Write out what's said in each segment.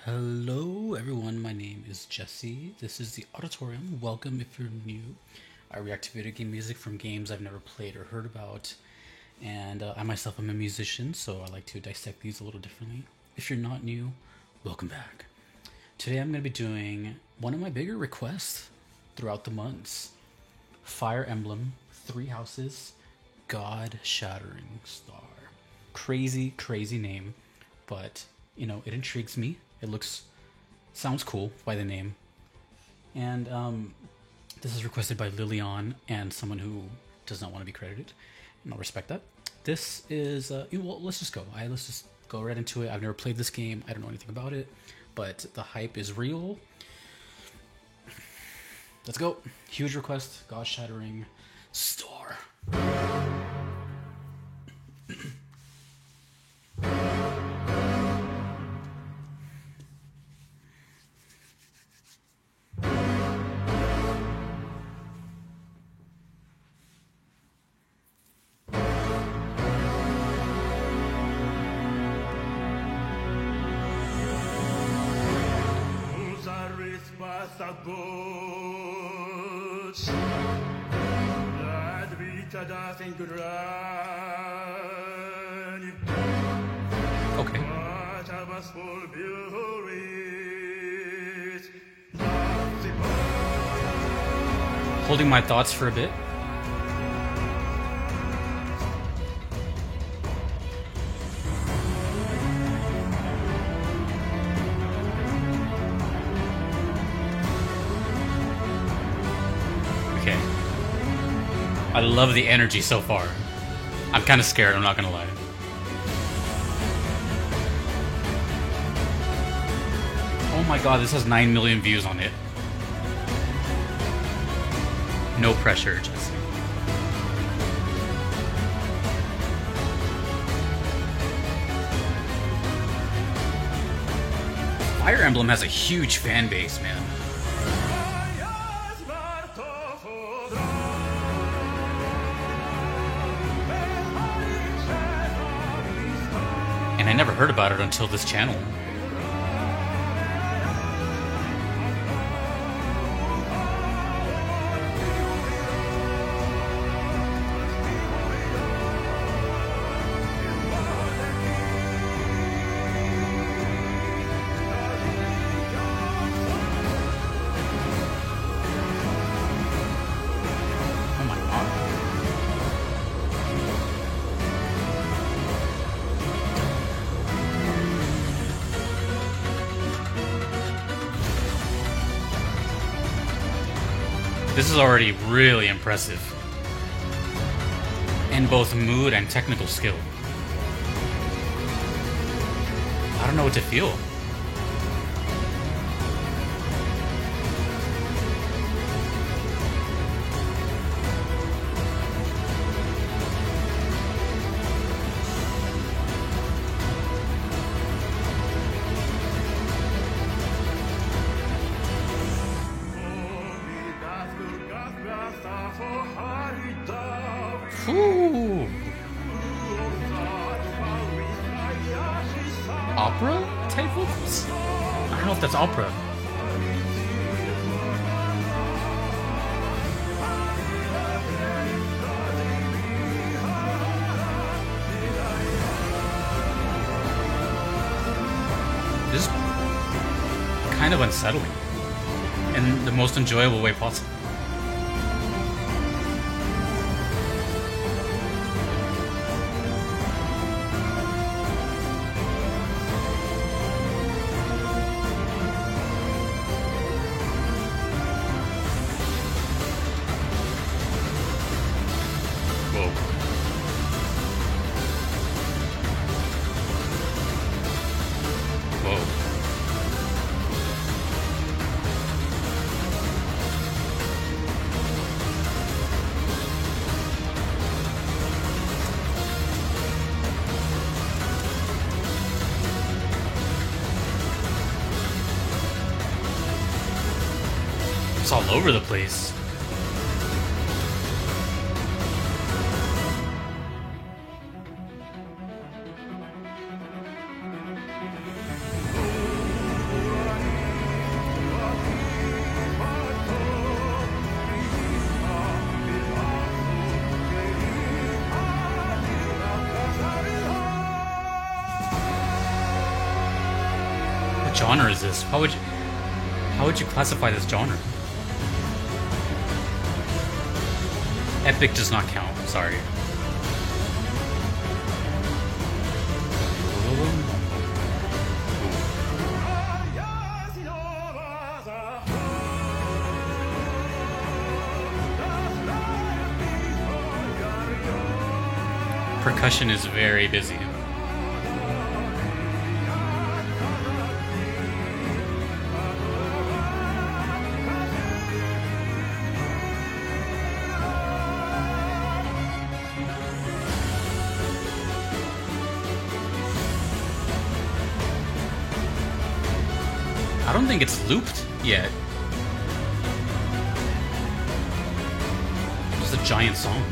Hello, everyone. My name is Jesse. This is the Auditorium. Welcome if you're new. I react to video game music from games I've never played or heard about. And I myself am a musician, so I like to dissect these a little differently. If you're not new, welcome back. Today I'm going to be doing one of my bigger requests throughout the months Fire Emblem, Three Houses, God Shattering Star. Crazy, crazy name, but it intrigues me. It sounds cool by the name. And this is requested by Lilian and someone who does not want to be credited. And I'll respect that. This is, let's just go. Let's just go right into it. I've never played this game. I don't know anything about it. But the hype is real. Let's go. Huge request. God Shattering Star. Okay. Holding my thoughts for a bit. Okay. I love the energy so far. I'm kind of scared, I'm not gonna lie. Oh my god, this has 9 million views on it. No pressure, Jesse. Fire Emblem has a huge fan base, man. And I never heard about it until this channel. This is already really impressive in both mood and technical skill. I don't know what to feel. Ooh. Opera type vocals? I don't know if that's opera. This is kind of unsettling in the most enjoyable way possible. It's all over the place. genre is this? How would you classify this genre? Epic does not count. Sorry. Percussion is very busy. I don't think it's looped yet. It's a giant song.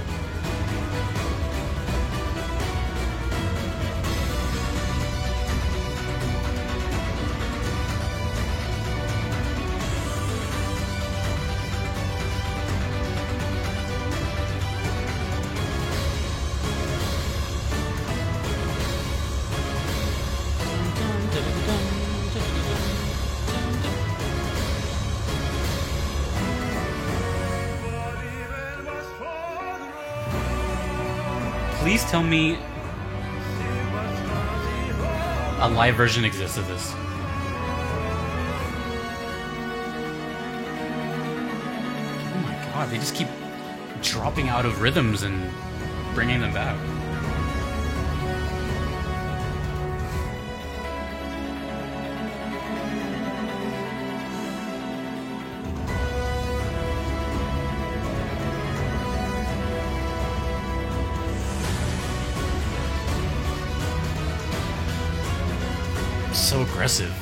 Please tell me a live version exists of this. Oh my god, they just keep dropping out of rhythms and bringing them back. So aggressive,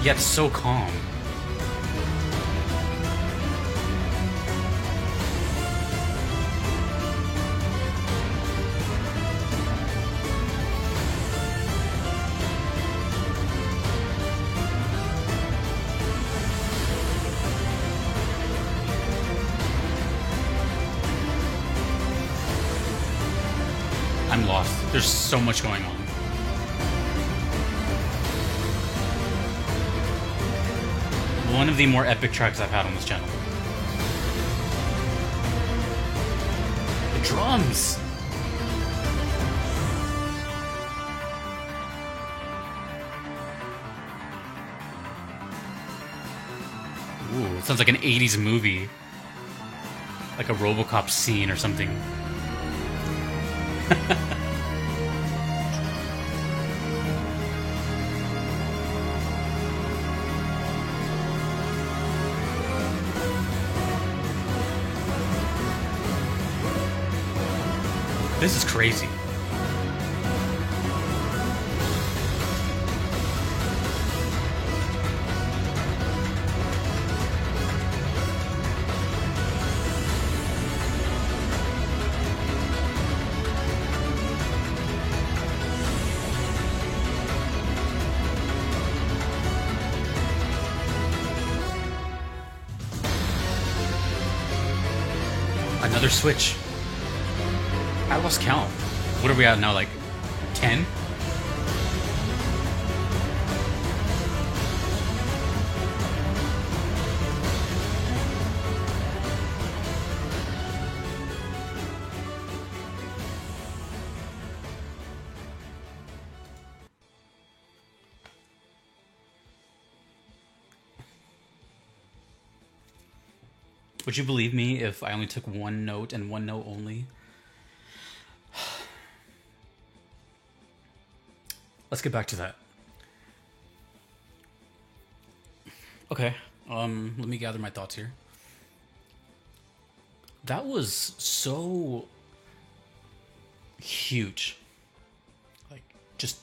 yet so calm. I'm lost. There's so much going on. One of the more epic tracks I've had on this channel. The drums! Ooh, it sounds like an 80s movie. Like a RoboCop scene or something. This is crazy. Another switch. I lost count. What are we at now, like 10? Would you believe me if I only took one note and one note only? Let's get back to that. Okay, let me gather my thoughts here. That was so huge. Like, just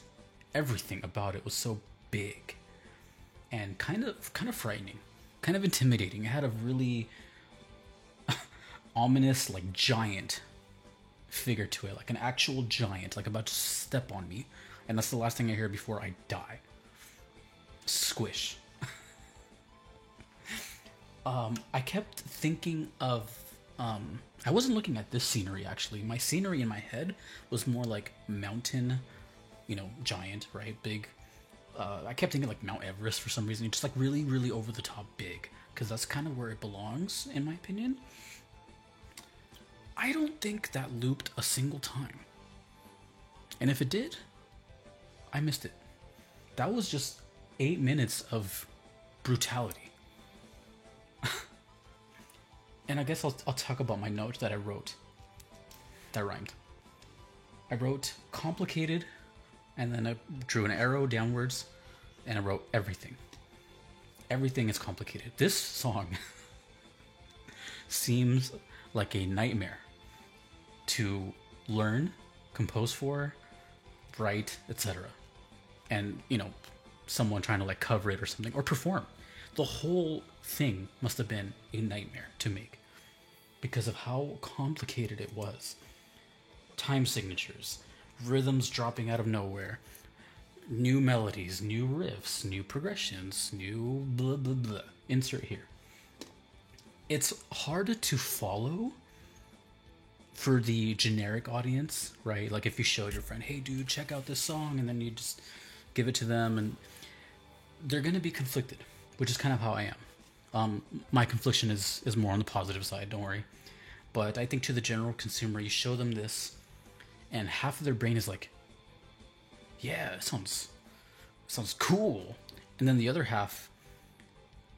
everything about it was so big and kind of frightening, kind of intimidating. It had a really ominous, like, giant figure to it, like an actual giant, like about to step on me. And that's the last thing I hear before I die. Squish. I kept thinking of... I wasn't looking at this scenery, actually. My scenery in my head was more like mountain, you know, giant, right? Big I kept thinking like Mount Everest for some reason. Just like really, really over the top big, because that's kind of where it belongs, in my opinion. I don't think that looped a single time. And if it did, I missed it. That was just 8 minutes of brutality. And I guess I'll talk about my note that I wrote. That rhymed. I wrote complicated, and then I drew an arrow downwards, and I wrote everything. Everything is complicated. This song seems like a nightmare to learn, compose for, write, etc. And, someone trying to like cover it or something, or perform. The whole thing must have been a nightmare to make because of how complicated it was. Time signatures, rhythms dropping out of nowhere, new melodies, new riffs, new progressions, new blah blah blah. Insert here. It's hard to follow for the generic audience, right? Like if you showed your friend, hey dude, check out this song, and then you just give it to them, and they're going to be conflicted, which is kind of how I am. My confliction is more on the positive side, don't worry. But I think to the general consumer, you show them this, and half of their brain is like, yeah, it sounds cool. And then the other half,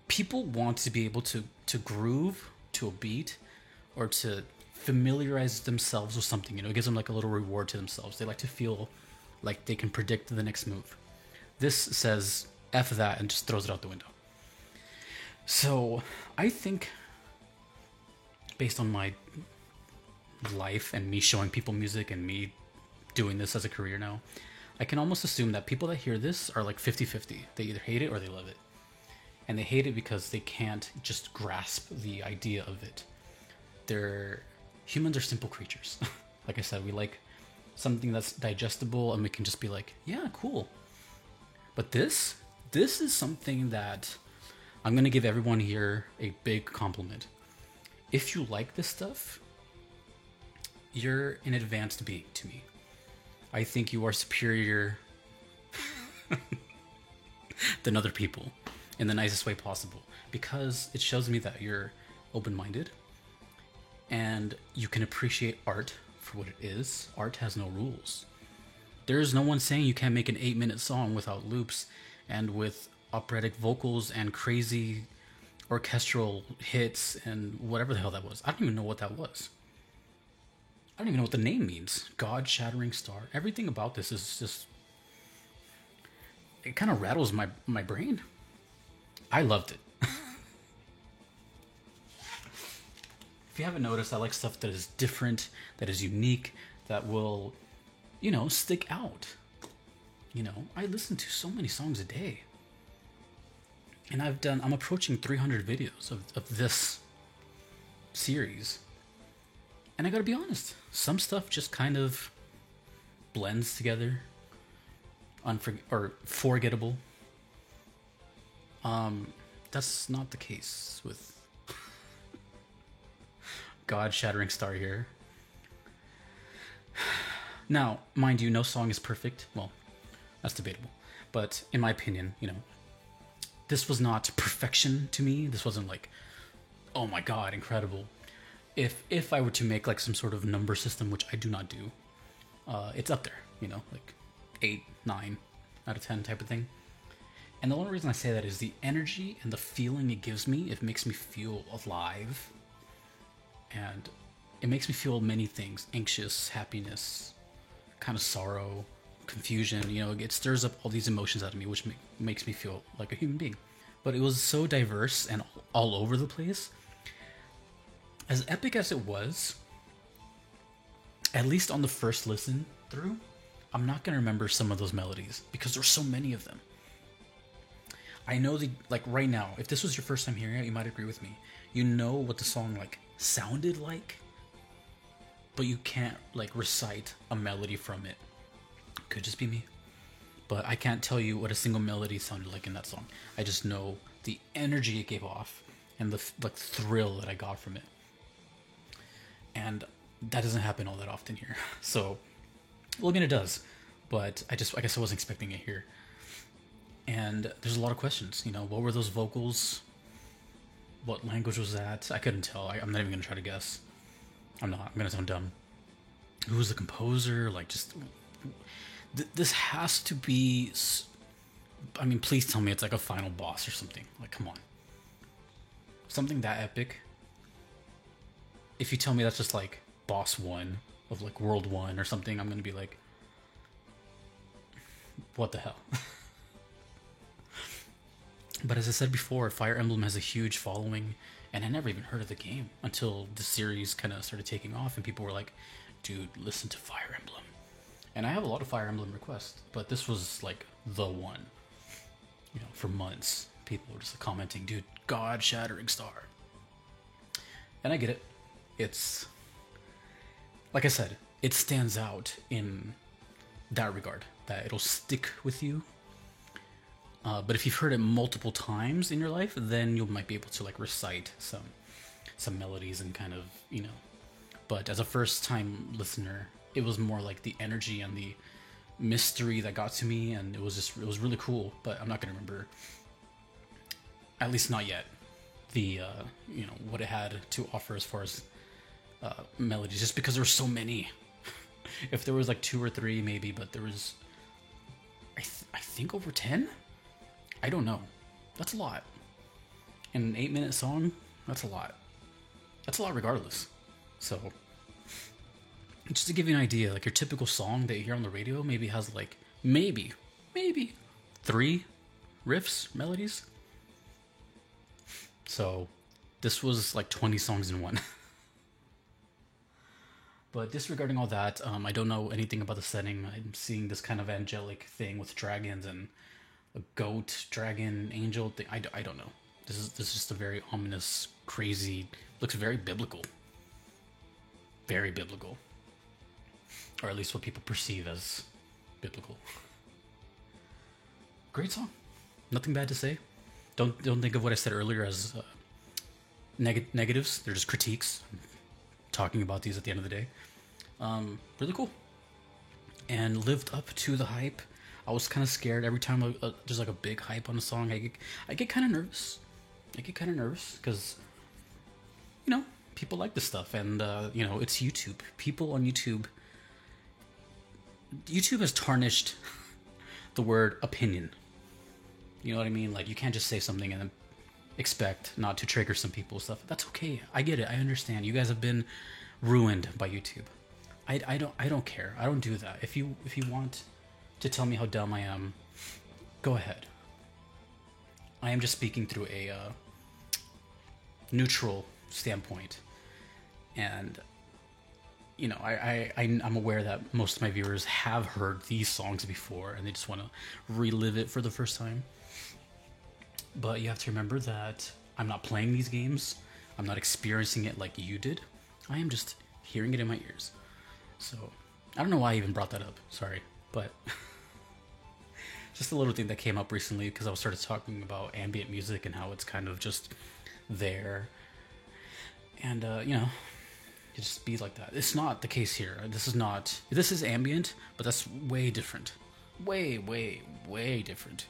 people want to be able to groove to a beat or to familiarize themselves with something. It gives them like a little reward to themselves. They like to feel like they can predict the next move. This says F that and just throws it out the window. So I think, based on my life and me showing people music and me doing this as a career now, I can almost assume that people that hear this are like 50-50. They either hate it or they love it. And they hate it because they can't just grasp the idea of it. Humans are simple creatures. Like I said, we like something that's digestible and we can just be like, yeah, cool. But this is something that I'm going to give everyone here a big compliment. If you like this stuff, you're an advanced being to me. I think you are superior than other people in the nicest way possible, because it shows me that you're open-minded and you can appreciate art for what it is. Art has no rules. There's no one saying you can't make an 8-minute song without loops and with operatic vocals and crazy orchestral hits and whatever the hell that was. I don't even know what that was. I don't even know what the name means. God, Shattering Star. Everything about this is just... It kind of rattles my brain. I loved it. If you haven't noticed, I like stuff that is different, that is unique, that will, stick out. I listen to so many songs a day. And I'm approaching 300 videos of this series. And I gotta be honest, some stuff just kind of blends together. Forgettable. That's not the case with God, Shattering Star here. Now, mind you, no song is perfect. Well, that's debatable. But in my opinion, this was not perfection to me. This wasn't like, oh my god, incredible. If I were to make like some sort of number system, which I do not do, it's up there, like 8, 9 out of 10 type of thing. And the only reason I say that is the energy and the feeling it gives me. It makes me feel alive. And it makes me feel many things: anxious, happiness, kind of sorrow, confusion. It stirs up all these emotions out of me, which makes me feel like a human being. But it was so diverse and all over the place. As epic as it was, at least on the first listen through, I'm not going to remember some of those melodies because there's so many of them. I know right now, if this was your first time hearing it, you might agree with me. You know what the song sounded like, but you can't recite a melody from it. Could just be me. But I can't tell you what a single melody sounded like in that song. I just know the energy it gave off and the thrill that I got from it. And that doesn't happen all that often here. So, well, I mean, it does. But I guess I wasn't expecting it here. And there's a lot of questions. You know, what were those vocals? What language was that? I couldn't tell. I'm not even gonna try to guess. I'm not. I'm gonna sound dumb. Who was the composer? Like, just this has to be. I mean, please tell me it's like a final boss or something. Like, come on, something that epic. If you tell me that's just like boss one of like World 1 or something, I'm gonna be like, what the hell? But as I said before, Fire Emblem has a huge following, and I never even heard of the game until the series kind of started taking off, and people were like, dude, listen to Fire Emblem. And I have a lot of Fire Emblem requests, but this was like the one. You know, for months, people were just commenting, dude, God shattering star. And I get it. It's, like I said, it stands out in that regard, that it'll stick with you. But if you've heard it multiple times in your life, then you might be able to like recite some melodies and kind of, you know. But as a first time listener, it was more like the energy and the mystery that got to me, and it was really cool. But I'm not gonna remember, at least not yet, the you know, what it had to offer as far as melodies, just because there were so many. If there was like 2 or 3 maybe, but there was I think over 10. I don't know. That's a lot. In an 8-minute song, that's a lot. That's a lot regardless. So, just to give you an idea, like your typical song that you hear on the radio maybe has like, maybe 3 riffs, melodies. So, this was like 20 songs in one. But disregarding all that, I don't know anything about the setting. I'm seeing this kind of angelic thing with dragons and a goat, dragon, angel thing. I don't know. This is just a very ominous, crazy. Looks very biblical. Very biblical, or at least what people perceive as biblical. Great song. Nothing bad to say. Don't think of what I said earlier as negatives. They're just critiques. I'm talking about these at the end of the day. Really cool. And lived up to the hype. I was kind of scared every time there's like a big hype on a song. I get kind of nervous. Because, you know, people like this stuff, and you know, it's YouTube. People on YouTube has tarnished the word opinion. You know what I mean? Like, you can't just say something and then expect not to trigger some people's stuff. That's okay. I get it. I understand. You guys have been ruined by YouTube. I don't care. I don't do that. If you want to tell me how dumb I am, go ahead. I am just speaking through a neutral standpoint, and you know, I'm aware that most of my viewers have heard these songs before, and they just want to relive it for the first time. But you have to remember that I'm not playing these games. I'm not experiencing it like you did. I am just hearing it in my ears. So I don't know why I even brought that up. Sorry, but just a little thing that came up recently because I started talking about ambient music and how it's kind of just there, and you know, it just be like that. It's not the case here. This is ambient, but that's way different. Way different.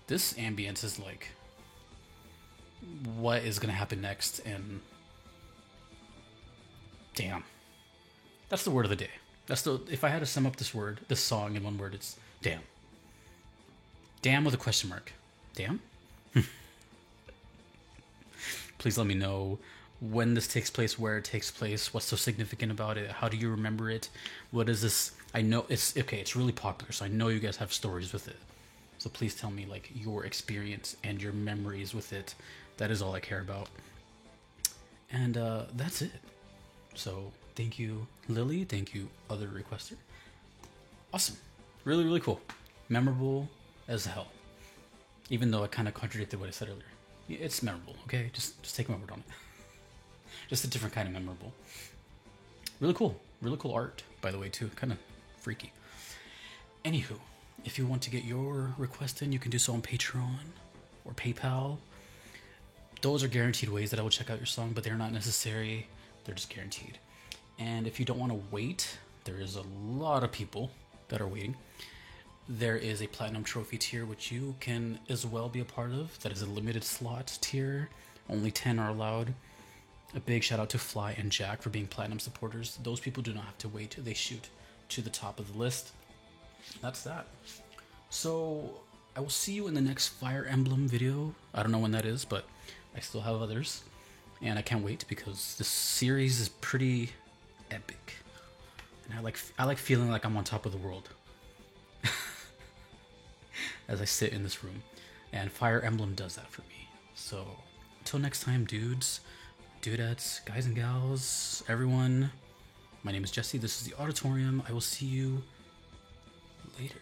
This ambience is like, what is gonna happen next? And damn, that's the word of the day. If I had to sum up this song in one word, it's damn. Damn with a question mark. Damn? Please let me know when this takes place, where it takes place, what's so significant about it, how do you remember it, what is this? I know it's really popular, so I know you guys have stories with it. So please tell me like your experience and your memories with it. That is all I care about. And that's it. So thank you, Lily. Thank you, other requester. Awesome. Really cool. Memorable as hell. Even though I kind of contradicted what I said earlier. It's memorable, okay? Just take my word on it. Just a different kind of memorable. Really cool art, by the way, too. Kind of freaky. Anywho, if you want to get your request in, you can do so on Patreon or PayPal. Those are guaranteed ways that I will check out your song, but they're not necessary. They're just guaranteed. And if you don't want to wait, there is a lot of people that are waiting. There is a platinum trophy tier which you can as well be a part of. That is a limited slot tier. Only 10 are allowed. A big shout out to Fly and Jack for being platinum supporters. Those people do not have to wait, they shoot to the top of the list. That's that. So I will see you in the next Fire Emblem video. I don't know when that is, but I still have others. And I can't wait because this series is pretty epic. And I like feeling like I'm on top of the world as I sit in this room. And Fire Emblem does that for me. So until next time, dudes, dudettes, guys and gals, everyone, my name is Jesse. This is the Auditorium. I will see you later.